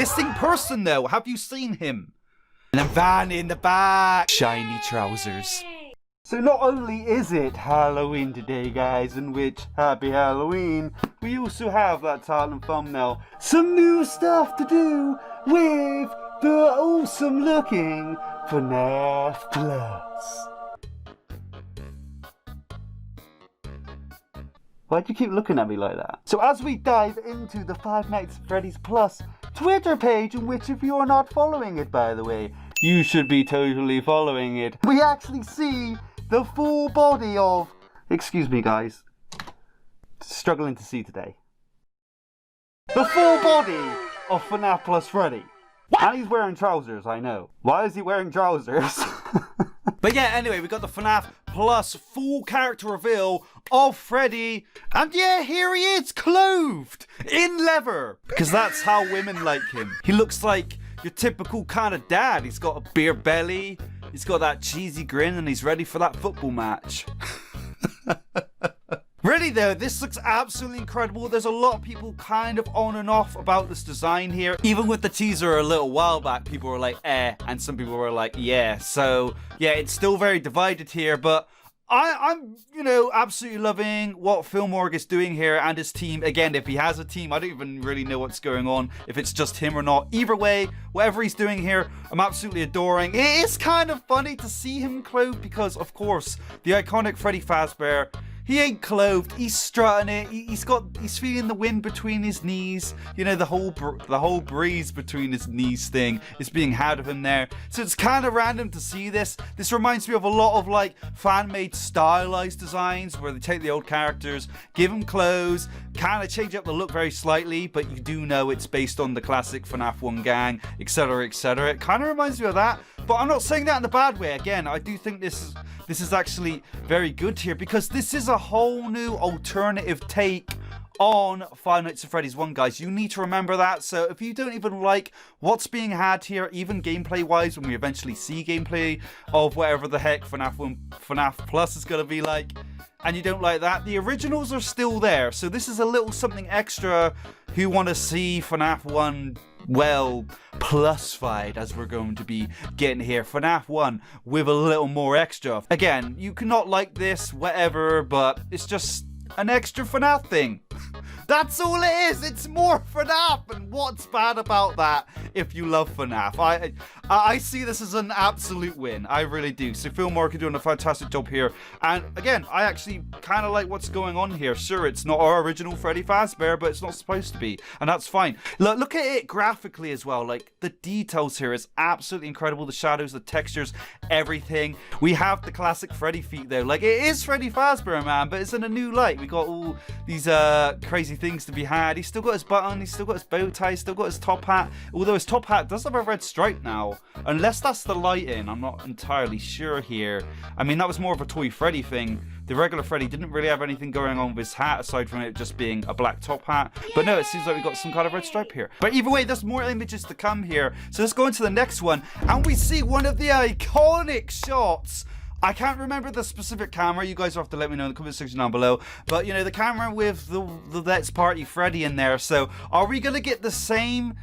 Missing person though, have you seen him? And then Van in the back, shiny trousers. So not only is it Halloween today, guys, in which happy Halloween, we also have that title and thumbnail, some new stuff to do with the awesome looking FNaF Plus. Why'd you keep looking at me like that? So as we dive into the Five Nights at Freddy's Plus Twitter page, in which if you are not following it, by the way, you should be totally following it, we actually see the full body of, excuse me guys, struggling to see today, the full body of FNaF Plus Freddy. And he's wearing trousers, I know. Why is he wearing trousers? But yeah, anyway, we got the FNaF Plus full character reveal of Freddy. And yeah, here he is, clothed in leather. Because that's how women like him. He looks like your typical kind of dad. He's got a beer belly, he's got that cheesy grin, and he's ready for that football match. Really though, this looks absolutely incredible. There's a lot of people kind of on and off about this design here. Even with the teaser a little while back, people were like, eh, and some people were like, yeah. So yeah, it's still very divided here, but I'm, you know, absolutely loving what Filmorg is doing here and his team. Again, if he has a team, I don't even really know what's going on, if it's just him or not. Either way, whatever he's doing here, I'm absolutely adoring. It is kind of funny to see him clothed because, of course, the iconic Freddy Fazbear, he ain't clothed, he's strutting it, he's feeling the wind between his knees, you know, the whole breeze between his knees thing is being had of him there. So it's kind of random to see this. This reminds me of a lot of like fan-made stylized designs where they take the old characters, give them clothes, kind of change up the look very slightly, but you do know it's based on the classic FNaF 1 gang, etc, etc. It kind of reminds me of that, but I'm not saying that in a bad way. Again, I do think this is actually very good here because this is a whole new alternative take on Five Nights at Freddy's 1, guys. You need to remember that. So if you don't even like what's being had here, even gameplay wise, when we eventually see gameplay of whatever the heck FNaF Plus is going to be like, and you don't like that, the originals are still there. So this is a little something extra who want to see FNaF 1 well plus-fied, as we're going to be getting here. FNaF 1 with a little more extra. Again, you cannot like this, whatever, but it's just an extra FNaF thing. That's all it is. It's more FNaF, and what's bad about that if you love FNaF? I see this as an absolute win. I really do. So Filmorg are doing a fantastic job here. And again, I actually kind of like what's going on here. Sure, it's not our original Freddy Fazbear, but it's not supposed to be, and that's fine. Look at it graphically as well. Like, the details here is absolutely incredible. The shadows, the textures, everything. We have the classic Freddy feet though. Like, it is Freddy Fazbear, man, but it's in a new light. We got all these crazy things to be had. He's still got his button, he's still got his bow tie, he's still got his top hat, although his top hat does have a red stripe now, unless that's the lighting. I'm not entirely sure here. I mean, that was more of a Toy Freddy thing. The regular Freddy didn't really have anything going on with his hat aside from it just being a black top hat, but no, it seems like we got some kind of red stripe here. But either way, there's more images to come here, so let's go into the next one, and we see one of the iconic shots. I can't remember the specific camera. You guys will have to let me know in the comment section down below. But, you know, the camera with the Let's Party Freddy in there. So, are we going to get the same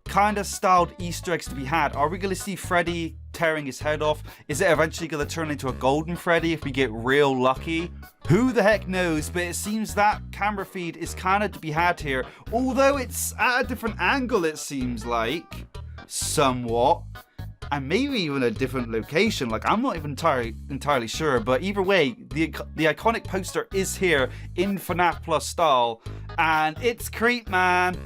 kind of styled Easter eggs to be had? Are we going to see Freddy tearing his head off? Is it eventually going to turn into a golden Freddy if we get real lucky? Who the heck knows? But it seems that camera feed is kind of to be had here. Although it's at a different angle, it seems like. Somewhat. And maybe even a different location. Like, I'm not even entirely sure, but either way, the iconic poster is here in FNaF Plus style, and it's creep, man.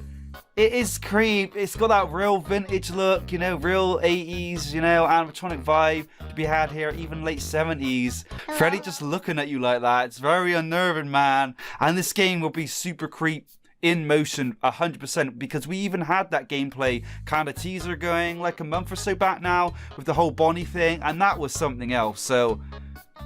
It is creep. It's got that real vintage look, you know, real 80s, you know, animatronic vibe to be had here, even late 70s. Freddy just looking at you like that, it's very unnerving, man. And this game will be super creep in motion 100%, because we even had that gameplay kind of teaser going like a month or so back now with the whole Bonnie thing, and that was something else. So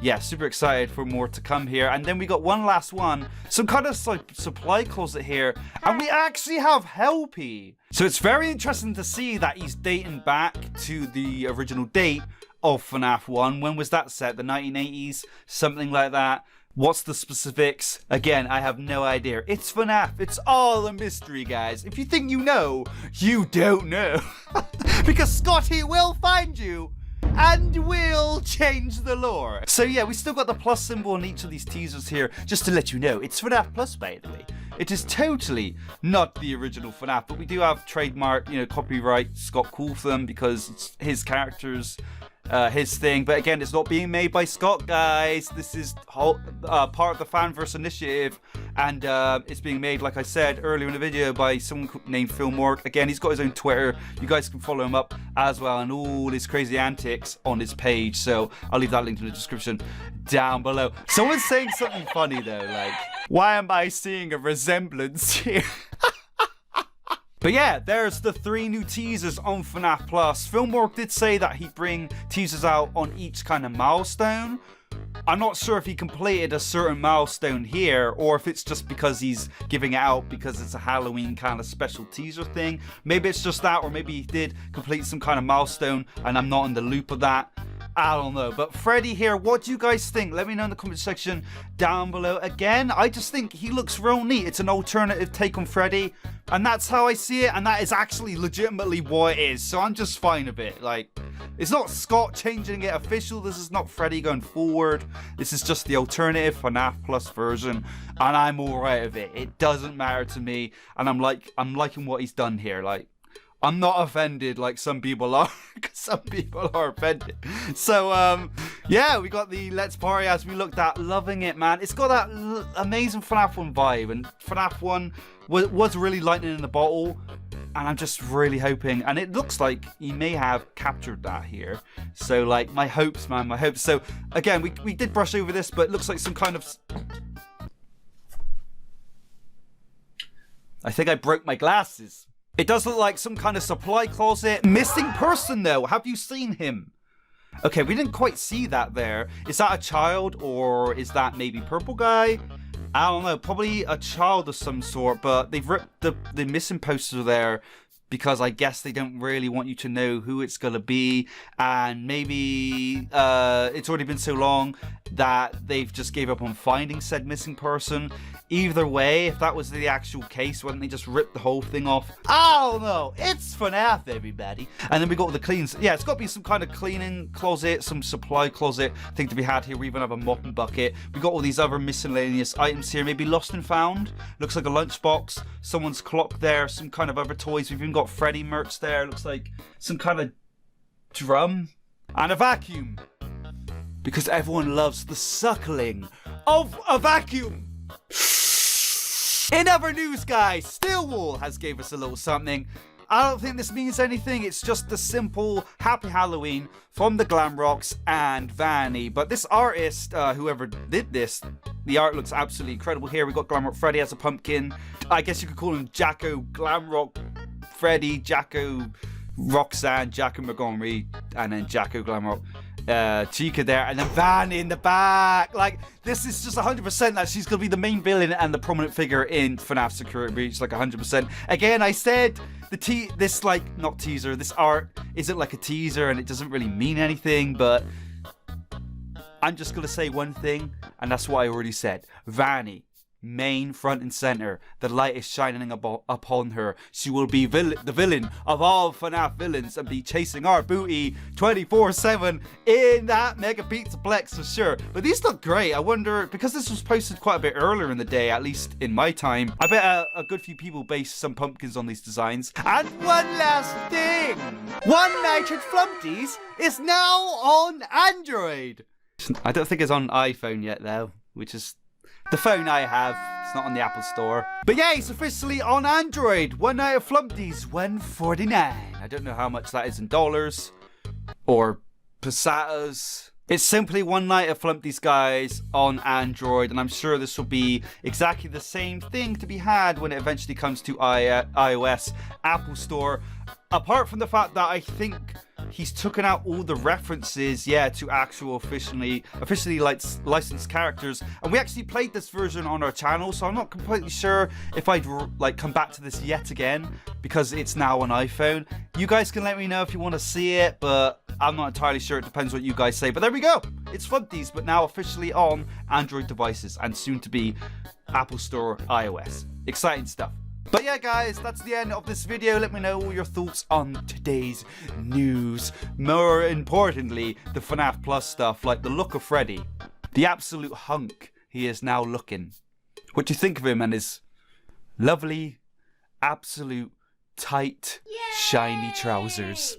yeah, super excited for more to come here. And then we got one last one, some kind of supply closet here, and we actually have Helpy. So it's very interesting to see that he's dating back to the original date of FNaF 1. When was that set? The 1980s, something like that. What's the specifics? Again, I have no idea. It's FNaF. It's all a mystery, guys. If you think you know, you don't know. Because Scotty will find you and will change the lore. So yeah, we still got the plus symbol on each of these teasers here, just to let you know. It's FNaF Plus, by the way. It is totally not the original FNaF, but we do have trademark, copyright Scott Cawthon because it's his characters, his thing. But again, it's not being made by Scott, guys. This is part of the Fanverse Initiative, and it's being made, like I said earlier in the video, by someone named Philmork. Again, he's got his own Twitter. You guys can follow him up as well, and all his crazy antics on his page. So I'll leave that link in the description down below. Someone's saying something funny though, like, why am I seeing a resemblance here? But yeah, there's the 3 new teasers on FNaF Plus. Philmork did say that he'd bring teasers out on each kind of milestone. I'm not sure if he completed a certain milestone here, or if it's just because he's giving it out because it's a Halloween kind of special teaser thing. Maybe it's just that, or maybe he did complete some kind of milestone and I'm not in the loop of that. I don't know. But Freddy here, what do you guys think? Let me know in the comment section down below. Again, I just think he looks real neat. It's an alternative take on Freddy, and that's how I see it, and that is actually legitimately what it is. So I'm just fine with it. Like, it's not Scott changing it official. This is not Freddy going forward. This is just the alternative FNaF Plus version, and I'm alright with it. It doesn't matter to me, and I'm liking what he's done here. Like, I'm not offended like some people are, because some people are offended. So, yeah, we got the Let's Party as we looked at. Loving it, man. It's got that amazing FNaF 1 vibe, and FNaF 1 was really lightning in the bottle, and I'm just really hoping, and it looks like he may have captured that here. So, like, my hopes, man, my hopes. So, again, we did brush over this, but it looks like some kind of... I think I broke my glasses. It does look like some kind of supply closet. Missing person, though. Have you seen him? Okay, we didn't quite see that there. Is that a child, or is that maybe purple guy? I don't know. Probably a child of some sort, but they've ripped the missing poster there because I guess they don't really want you to know who it's going to be. And maybe it's already been so long that they've just gave up on finding said missing person. Either way, if that was the actual case, why didn't they just rip the whole thing off? I don't know. It's FNaF, everybody. And then we got the cleans. Yeah, it's got to be some kind of cleaning closet, some supply closet thing to be had here. We even have a mopping bucket. We got all these other miscellaneous items here. Maybe lost and found. Looks like a lunchbox. Someone's clock there. Some kind of other toys. We've even got Freddy merch there. Looks like some kind of drum. And a vacuum. Because everyone loves the suckling of a vacuum. In other news, guys, Stillwall has gave us a little something. I don't think this means anything. It's just the simple Happy Halloween from the Glamrocks and Vanny. But this artist, whoever did this, the art looks absolutely incredible. Here we got Glamrock Freddy as a pumpkin. I guess you could call him Jacko Glamrock Freddy, Jacko Roxanne, Jacko Montgomery, and then Jacko Glamrock Chica there, and then Van in the back. Like, this is just 100% that she's gonna be the main villain and the prominent figure in FNaF Security Breach, like 100%. Again, I said this not teaser, this art isn't like a teaser and it doesn't really mean anything, but I'm just gonna say one thing, and that's what I already said. Vanny, main, front and center. The light is shining upon her. She will be the villain of all FNaF villains and be chasing our booty 24/7 in that Mega Pizzaplex for sure. But these look great. I wonder, because this was posted quite a bit earlier in the day, at least in my time, I bet a good few people based some pumpkins on these designs. And one last thing, One Night at Flumpty's is now on Android. I don't think it's on iPhone yet though, which is the phone I have. It's not on the Apple Store. But yeah, it's officially on Android. One Night at Flumpty's, $149. I don't know how much that is in dollars or pesetas. It's simply One Night at Flumpty's, guys, on Android. And I'm sure this will be exactly the same thing to be had when it eventually comes to iOS, Apple Store. Apart from the fact that I think he's taken out all the references, to actual officially licensed characters. And we actually played this version on our channel, so I'm not completely sure if I'd come back to this yet again, because it's now on iPhone. You guys can let me know if you want to see it, but I'm not entirely sure. It depends what you guys say. But there we go. It's Funties, but now officially on Android devices and soon to be Apple Store iOS. Exciting stuff. But yeah, guys, that's the end of this video. Let me know all your thoughts on today's news. More importantly, the FNaF Plus stuff, like the look of Freddy. The absolute hunk he is now looking. What do you think of him and his lovely, absolute, tight, shiny trousers?